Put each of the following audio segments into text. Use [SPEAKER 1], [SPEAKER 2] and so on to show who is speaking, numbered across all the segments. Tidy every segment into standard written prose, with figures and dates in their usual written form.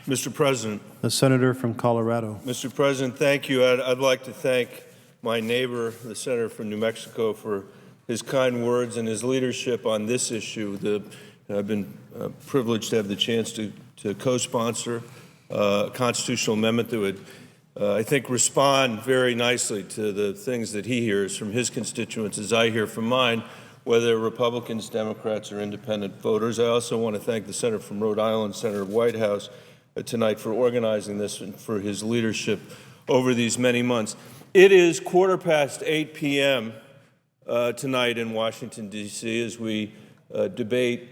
[SPEAKER 1] Mr. President.
[SPEAKER 2] The senator from Colorado.
[SPEAKER 1] Mr. President, thank you. I'd like to thank my neighbor, the senator from New Mexico, for his kind words and his leadership on this issue. I've been privileged to have the chance to co-sponsor a constitutional amendment that would, I think, respond very nicely to the things that he hears from his constituents as I hear from mine, whether Republicans, Democrats, or independent voters. I also want to thank the senator from Rhode Island, Senator Whitehouse, tonight for organizing this and for his leadership over these many months. It is 8:15 p.m. Tonight in Washington, D.C. as we debate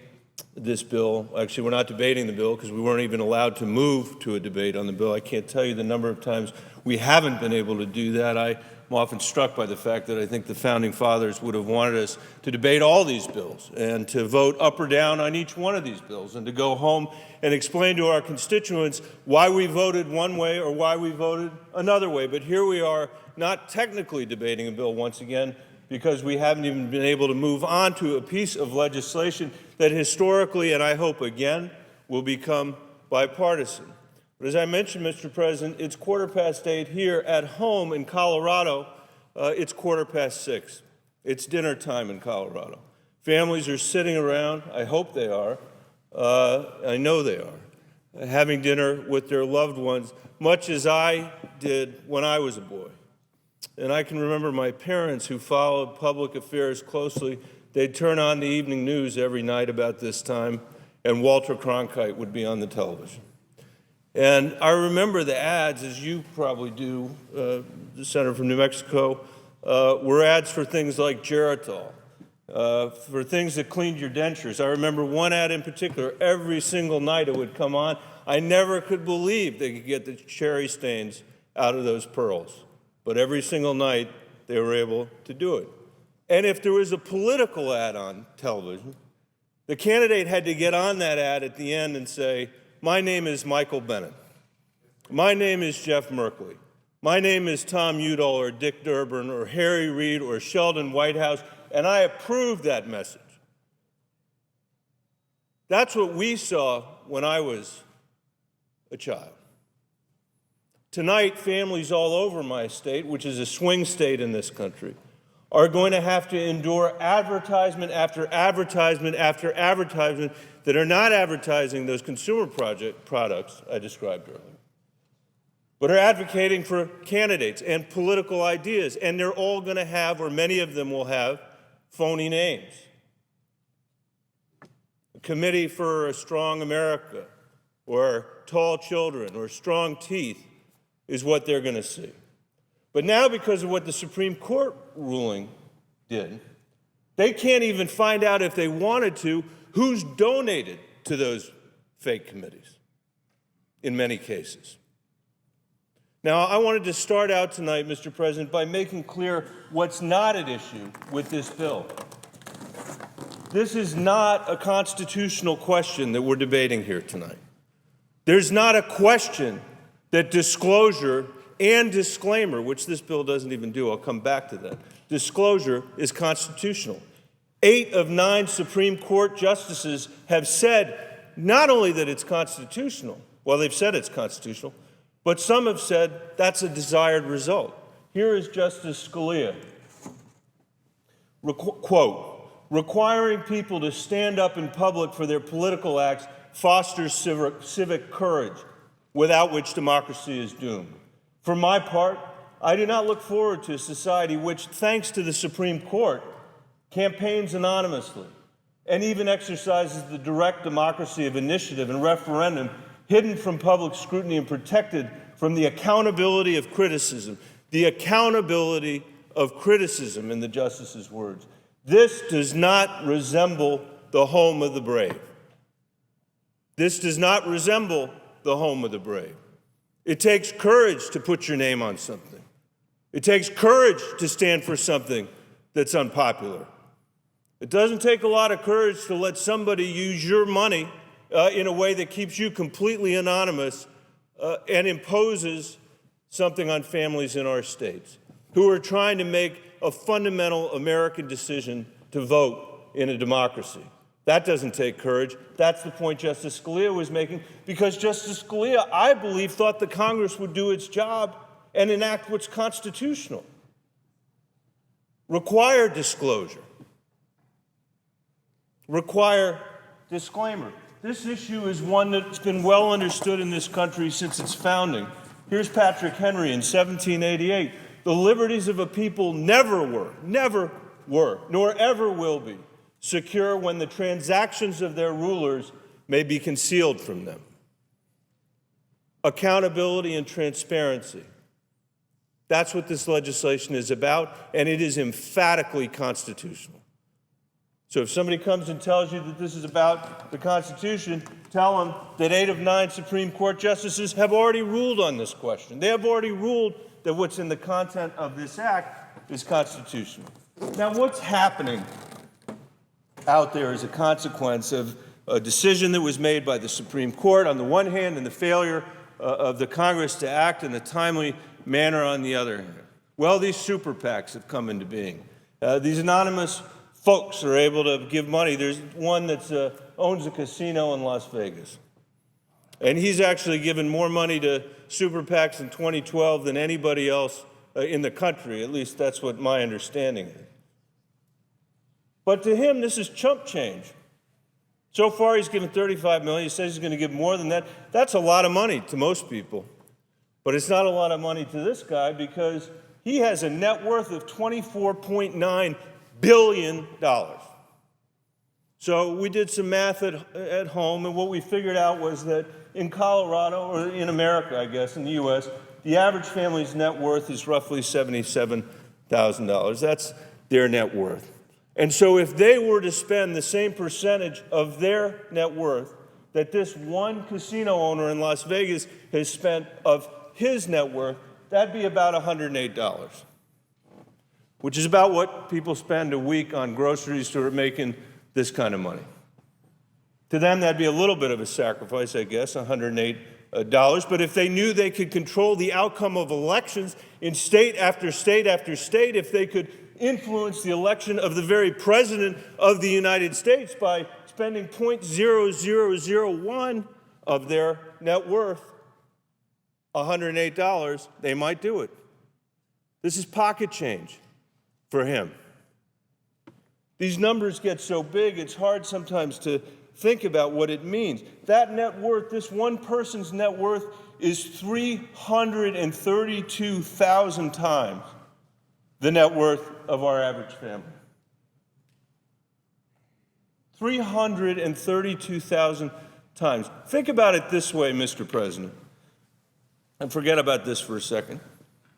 [SPEAKER 1] this bill. Actually, we're not debating the bill because we weren't even allowed to move to a debate on the bill. I can't tell you the number of times we haven't been able to do that. I'm often struck by the fact that I think the Founding Fathers would have wanted us to debate all these bills and to vote up or down on each one of these bills and to go home and explain to our constituents why we voted one way or why we voted another way. But here we are, not technically debating a bill once again, because we haven't even been able to move on to a piece of legislation that historically, and I hope again, will become bipartisan. But as I mentioned, Mr. President, it's 8:15 here at home in Colorado. It's 6:15. It's dinner time in Colorado. Families are sitting around, I hope they are, I know they are, having dinner with their loved ones, much as I did when I was a boy. And I can remember my parents who followed public affairs closely. They'd turn on the evening news every night about this time, and Walter Cronkite would be on the television. And I remember the ads, as you probably do, the senator from New Mexico, were ads for things like Geritol, for things that cleaned your dentures. I remember one ad in particular, every single night it would come on. I never could believe they could get the cherry stains out of those pearls. But every single night they were able to do it. And if there was a political ad on television, the candidate had to get on that ad at the end and say, "My name is Michael Bennet. My name is Jeff Merkley. My name is Tom Udall or Dick Durbin or Harry Reid or Sheldon Whitehouse, and I approve that message." That's what we saw when I was a child. Tonight, families all over my state, which is a swing state in this country, are going to have to endure advertisement after advertisement after advertisement that are not advertising those consumer products I described earlier, but are advocating for candidates and political ideas, and they're all going to have, or many of them will have, phony names. The Committee for a Strong America, or Tall Children, or Strong Teeth, is what they're going to see. But now, because of what the Supreme Court ruling did, they can't even find out if they wanted to who's donated to those fake committees, in many cases. Now, I wanted to start out tonight, Mr. President, by making clear what's not at issue with this bill. This is not a constitutional question that we're debating here tonight. There's not a question that disclosure and disclaimer, which this bill doesn't even do, I'll come back to that, disclosure is constitutional. 8 of 9 Supreme Court justices have said not only that it's constitutional, well, they've said it's constitutional, but some have said that's a desired result. Here is Justice Scalia, quote, "Requiring people to stand up in public for their political acts fosters civic courage, without which democracy is doomed. For my part, I do not look forward to a society which, thanks to the Supreme Court, campaigns anonymously and even exercises the direct democracy of initiative and referendum, hidden from public scrutiny and protected from the accountability of criticism." The accountability of criticism, in the justice's words. This does not resemble the home of the brave. This does not resemble the home of the brave. It takes courage to put your name on something. It takes courage to stand for something that's unpopular. It doesn't take a lot of courage to let somebody use your money in a way that keeps you completely anonymous and imposes something on families in our states who are trying to make a fundamental American decision to vote in a democracy. That doesn't take courage. That's the point Justice Scalia was making, because Justice Scalia, I believe, thought the Congress would do its job and enact what's constitutional. Require disclosure. Require disclaimer. This issue is one that's been well understood in this country since its founding. Here's Patrick Henry in 1788. The liberties of a people never were, nor ever will be, secure when the transactions of their rulers may be concealed from them. Accountability and transparency. That's what this legislation is about, and it is emphatically constitutional. So if somebody comes and tells you that this is about the Constitution, tell them that 8 of 9 Supreme Court justices have already ruled on this question. They have already ruled that what's in the content of this act is constitutional. Now, what's happening out there as a consequence of a decision that was made by the Supreme Court on the one hand and the failure of the Congress to act in a timely manner on the other hand? Well, these super PACs have come into being. These anonymous folks are able to give money. There's one that owns a casino in Las Vegas. And he's actually given more money to super PACs in 2012 than anybody else in the country. At least that's what my understanding is. But to him, this is chump change. So far, he's given $35 million. He says he's going to give more than that. That's a lot of money to most people. But it's not a lot of money to this guy because he has a net worth of $24.9 billion. So we did some math at home, and what we figured out was that in Colorado, or in America, I guess, in the U.S., the average family's net worth is roughly $77,000. That's their net worth. And so if they were to spend the same percentage of their net worth that this one casino owner in Las Vegas has spent of his net worth, that'd be about $108, which is about what people spend a week on groceries who are making this kind of money. To them, that'd be a little bit of a sacrifice, I guess, $108. But if they knew they could control the outcome of elections in state after state after state, if they could influence the election of the very president of the United States by spending 0.0001 of their net worth, $108, they might do it. This is pocket change for him. These numbers get so big, it's hard sometimes to think about what it means. That net worth, this one person's net worth, is 332,000 times the net worth of our average family. 332,000 times. Think about it this way, Mr. President, and forget about this for a second.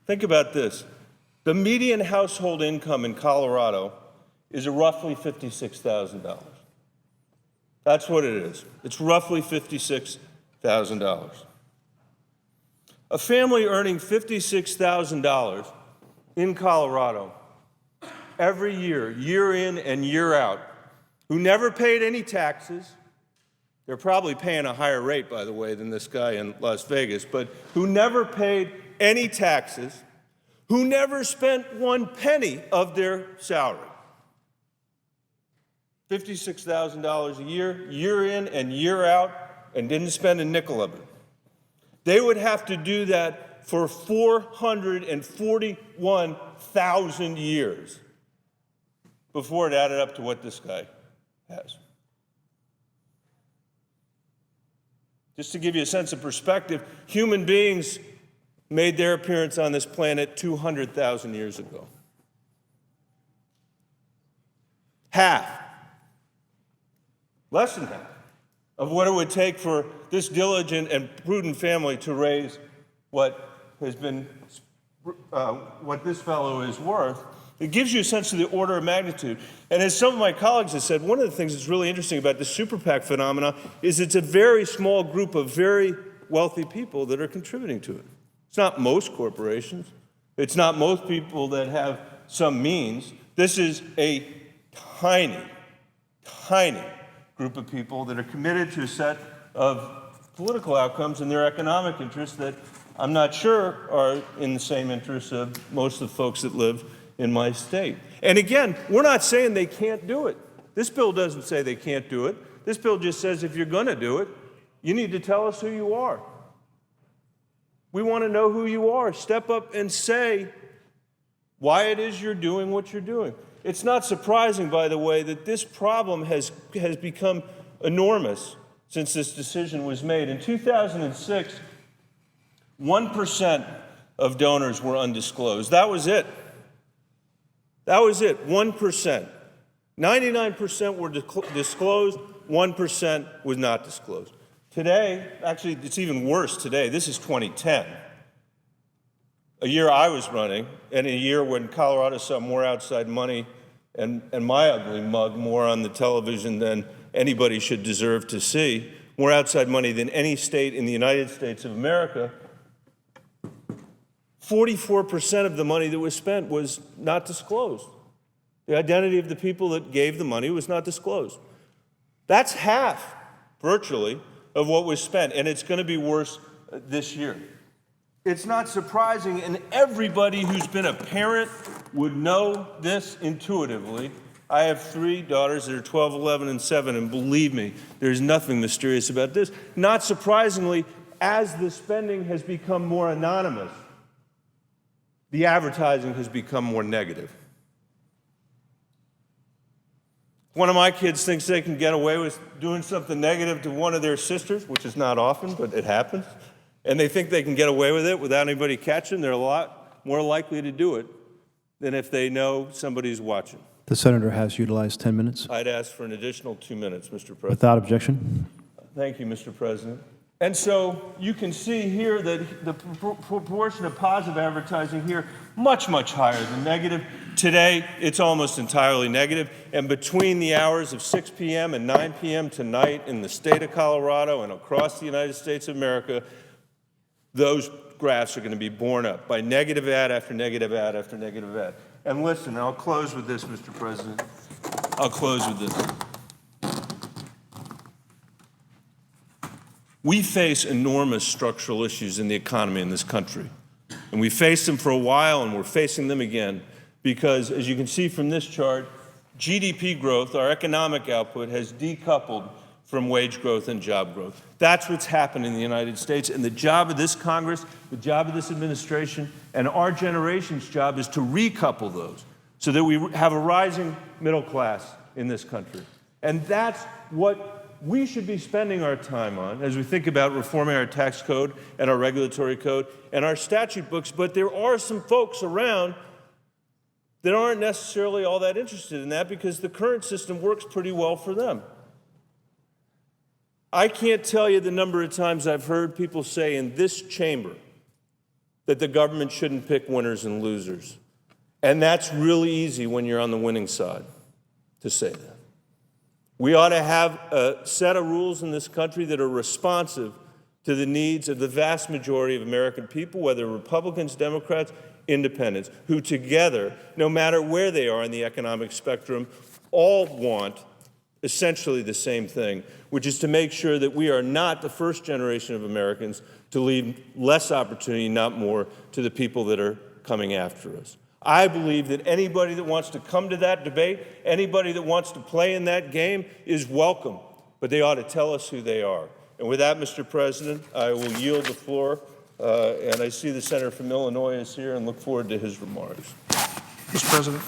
[SPEAKER 1] Think about this. The median household income in Colorado is roughly $56,000. That's what it is. It's roughly $56,000. A family earning $56,000 in Colorado every year, year in and year out, who never paid any taxes. They're probably paying a higher rate, by the way, than this guy in Las Vegas, but who never paid any taxes, who never spent one penny of their salary. $56,000 a year, year in and year out, and didn't spend a nickel of it. They would have to do that for 441,000 years before it added up to what this guy has. Just to give you a sense of perspective, human beings made their appearance on this planet 200,000 years ago. Half, less than half, of what it would take for this diligent and prudent family to raise what this fellow is worth. It gives you a sense of the order of magnitude. And as some of my colleagues have said, one of the things that's really interesting about the super PAC phenomena is it's a very small group of very wealthy people that are contributing to it. It's not most corporations. It's not most people that have some means. This is a tiny, tiny group of people that are committed to a set of political outcomes and their economic interests that I'm not sure are in the same interests of most of the folks that live in my state. And again, we're not saying they can't do it. This bill doesn't say they can't do it. This bill just says if you're going to do it, you need to tell us who you are. We want to know who you are. Step up and say why it is you're doing what you're doing. It's not surprising, by the way, that this problem has become enormous since this decision was made. In 2006, 1% of donors were undisclosed. That was it. That was it, 1%. 99% were disclosed, 1% was not disclosed. Today, actually, it's even worse today. This is 2010. A year I was running, and a year when Colorado saw more outside money and my ugly mug more on the television than anybody should deserve to see, more outside money than any state in the United States of America. 44% of the money that was spent was not disclosed. The identity of the people that gave the money was not disclosed. That's half, virtually, of what was spent, and it's going to be worse this year. It's not surprising, and everybody who's been a parent would know this intuitively. I have 3 daughters that are 12, 11, and 7, and believe me, there's nothing mysterious about this. Not surprisingly, as the spending has become more anonymous, the advertising has become more negative. One of my kids thinks they can get away with doing something negative to one of their sisters, which is not often, but it happens, and they think they can get away with it without anybody catching. They're a lot more likely to do it than if they know somebody's watching.
[SPEAKER 2] The senator has utilized 10 minutes.
[SPEAKER 1] I'd ask for an additional 2 minutes, Mr. President.
[SPEAKER 2] Without objection.
[SPEAKER 1] Thank you, Mr. President. And so you can see here that the proportion of positive advertising here, much, much higher than negative. Today, it's almost entirely negative. And between the hours of 6 p.m. and 9 p.m. tonight in the state of Colorado and across the United States of America, those graphs are going to be borne up by negative ad after negative ad after negative ad. And listen, I'll close with this, Mr. President. I'll close with this. We face enormous structural issues in the economy in this country. And we faced them for a while, and we're facing them again because, as you can see from this chart, GDP growth, our economic output, has decoupled from wage growth and job growth. That's what's happened in the United States, and the job of this Congress, the job of this administration, and our generation's job is to recouple those so that we have a rising middle class in this country. And that's what we should be spending our time on as we think about reforming our tax code and our regulatory code and our statute books. But there are some folks around that aren't necessarily all that interested in that because the current system works pretty well for them. I can't tell you the number of times I've heard people say in this chamber that the government shouldn't pick winners and losers. And that's really easy when you're on the winning side to say that. We ought to have a set of rules in this country that are responsive to the needs of the vast majority of American people, whether Republicans, Democrats, Independents, who together, no matter where they are in the economic spectrum, all want essentially the same thing, which is to make sure that we are not the first generation of Americans to leave less opportunity, not more, to the people that are coming after us. I believe that anybody that wants to come to that debate, anybody that wants to play in that game is welcome, but they ought to tell us who they are. And with that, Mr. President, I will yield the floor, and I see the senator from Illinois is here and look forward to his remarks.
[SPEAKER 3] Mr. President.